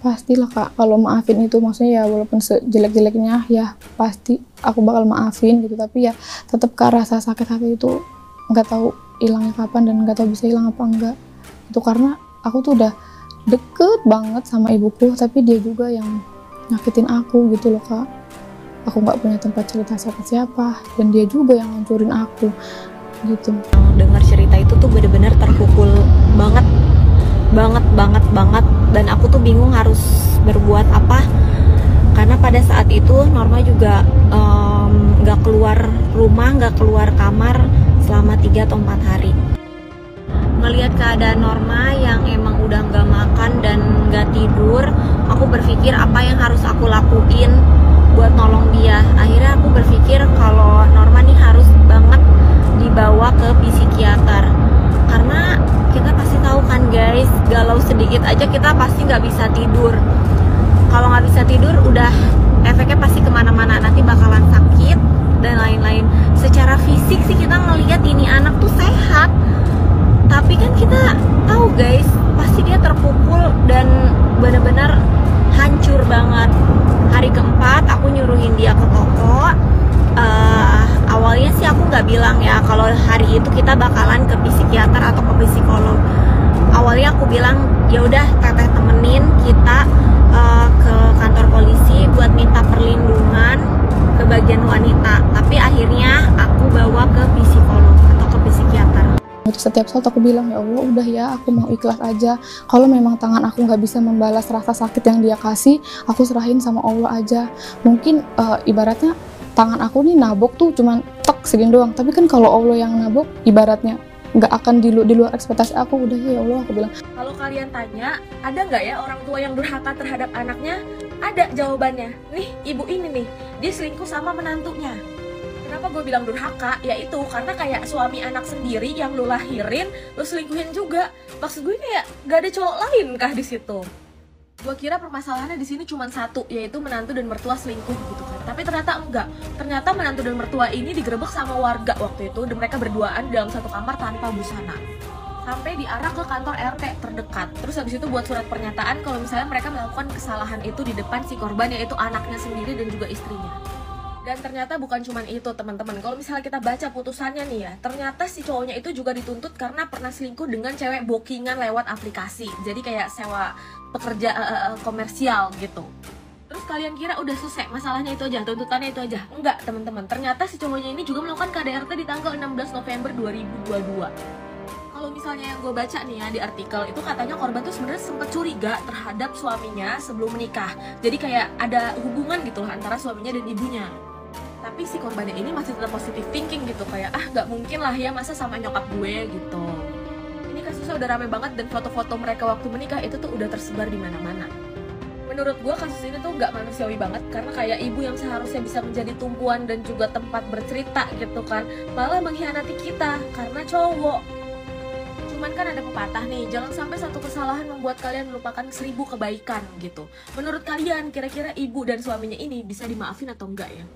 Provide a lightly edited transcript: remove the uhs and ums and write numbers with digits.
Pastilah Kak, kalau maafin itu maksudnya ya walaupun sejelek-jeleknya ya pasti aku bakal maafin gitu, tapi ya tetap Kak rasa sakit hati itu nggak tahu hilangnya kapan dan nggak tahu bisa hilang apa enggak. Itu karena aku tuh udah deket banget sama ibuku, tapi dia juga yang nyakitin aku gitu loh Kak. Aku nggak punya tempat cerita siapa-siapa dan dia juga yang ngancurin aku gitu. Dengar cerita itu tuh bener-bener terpukul banget dan aku tuh bingung harus berbuat apa, karena pada saat itu Norma juga nggak keluar rumah, nggak keluar kamar selama 3 atau 4 hari. Ngelihat keadaan Norma yang emang udah nggak makan dan nggak tidur, aku berpikir apa yang harus aku lakuin buat nolong dia. Akhirnya aku berpikir kalau Norma nih harus banget dibawa ke psikiater, karena kita pasti tahu kan guys, galau sedikit aja kita pasti nggak bisa tidur. Kalau nggak bisa tidur udah efeknya pasti kemana-mana, nanti bakalan sakit dan lain-lain. Secara fisik sih kita ngelihat ini anak tuh sehat, tapi kan kita tahu guys pasti dia terpukul dan benar-benar hancur banget. Hari keempat aku nyuruhin dia ke toko. Awalnya sih aku nggak bilang ya kalau hari itu kita bakalan ke psikiater atau ke psikolog. Awalnya aku bilang ya udah teteh temenin kita ke kantor polisi buat minta perlindungan ke bagian wanita. Tapi akhirnya aku bawa ke psikolog atau ke psikiater. Setiap saat aku bilang ya Allah udah ya, aku mau ikhlas aja. Kalau memang tangan aku nggak bisa membalas rasa sakit yang dia kasih, aku serahin sama Allah aja. Mungkin ibaratnya tangan aku nih nabok tuh cuman tek segini doang, tapi kan kalau Allah yang nabok ibaratnya nggak akan di luar ekspektasi aku. Udah ya Allah, aku bilang. Kalau kalian tanya, ada nggak ya orang tua yang durhaka terhadap anaknya? Ada jawabannya. Nih, ibu ini nih, dia selingkuh sama menantunya. Kenapa gue bilang durhaka? Yaitu karena kayak suami anak sendiri yang lu lahirin, lu selingkuhin juga. Maksud gue kayak gak ada cowok lain kah di situ? Gue kira permasalahannya di sini cuma satu, yaitu menantu dan mertua selingkuh gitu kan. Tapi ternyata enggak. Ternyata menantu dan mertua ini digerebek sama warga waktu itu, dan mereka berduaan dalam satu kamar tanpa busana. Sampai diarah ke kantor RT terdekat. Terus habis itu buat surat pernyataan kalau misalnya mereka melakukan kesalahan itu di depan si korban, yaitu anaknya sendiri dan juga istrinya. Dan ternyata bukan cuma itu teman-teman. Kalau misalnya kita baca putusannya nih ya, ternyata si cowoknya itu juga dituntut karena pernah selingkuh dengan cewek bookingan lewat aplikasi. Jadi kayak sewa pekerja komersial gitu. Terus kalian kira udah selesai masalahnya itu aja, tuntutannya itu aja? Enggak teman-teman, ternyata si cowoknya ini juga melakukan KDRT di tanggal 16 November 2022. Kalau misalnya yang gue baca nih ya di artikel itu, katanya korban tuh sebenarnya sempat curiga terhadap suaminya sebelum menikah. Jadi kayak ada hubungan gitu loh antara suaminya dan ibunya. Tapi si korbannya ini masih tetap positive thinking gitu, kayak nggak mungkin lah ya masa sama nyokap gue gitu. Ini kasusnya udah rame banget dan foto-foto mereka waktu menikah itu tuh udah tersebar di mana-mana. Menurut gue kasus ini tuh nggak manusiawi banget, karena kayak ibu yang seharusnya bisa menjadi tumpuan dan juga tempat bercerita gitu kan, malah mengkhianati kita karena cowok. Cuman kan ada pepatah nih, jangan sampai satu kesalahan membuat kalian melupakan 1000 kebaikan gitu. Menurut kalian kira-kira ibu dan suaminya ini bisa dimaafin atau enggak ya?